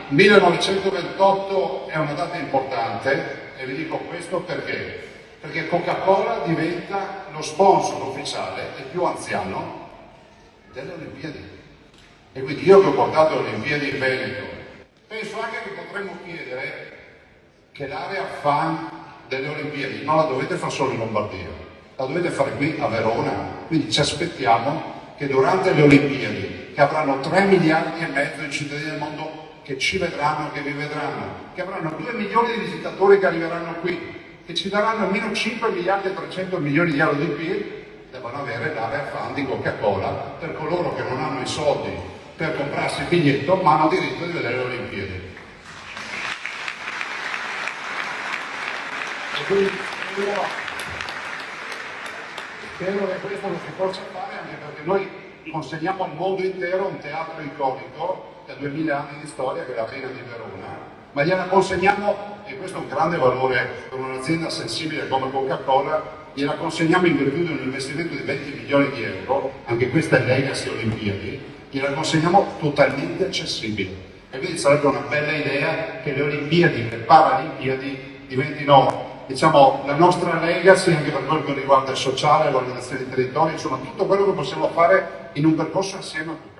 1928 è una data importante e vi dico questo perché? Perché Coca-Cola diventa lo sponsor ufficiale e più anziano delle Olimpiadi. E quindi io che ho portato le Olimpiadi in Veneto, penso anche che potremmo chiedere che l'area fan delle Olimpiadi non la dovete fare solo in Lombardia, la dovete fare qui a Verona. Quindi ci aspettiamo che durante le Olimpiadi, che avranno 3 miliardi e mezzo di cittadini del mondo che ci vedranno, che vi vedranno, che avranno 2 milioni di visitatori che arriveranno qui, che ci daranno almeno 5 miliardi e 300 milioni di euro di PIL, devono avere l'area fan di Coca-Cola per coloro che non hanno i soldi per comprarsi il biglietto, ma hanno diritto di vedere le Olimpiadi. E quindi spero che questo lo si possa fare, anche perché noi consegniamo al mondo intero un teatro iconico che ha 2000 anni di storia, che è l'Arena di Verona, ma gliela consegniamo, e questo è un grande valore per un'azienda sensibile come Coca-Cola, gliela consegniamo in virtù di un investimento di 20 milioni di euro, anche questa è Legacy Olimpiadi, gliela consegniamo totalmente accessibile. E quindi sarebbe una bella idea che le Olimpiadi, le Paralimpiadi, diventino, diciamo, la nostra legacy anche per quello che riguarda il sociale, l'organizzazione dei territori, insomma tutto quello che possiamo fare in un percorso assieme a tutti.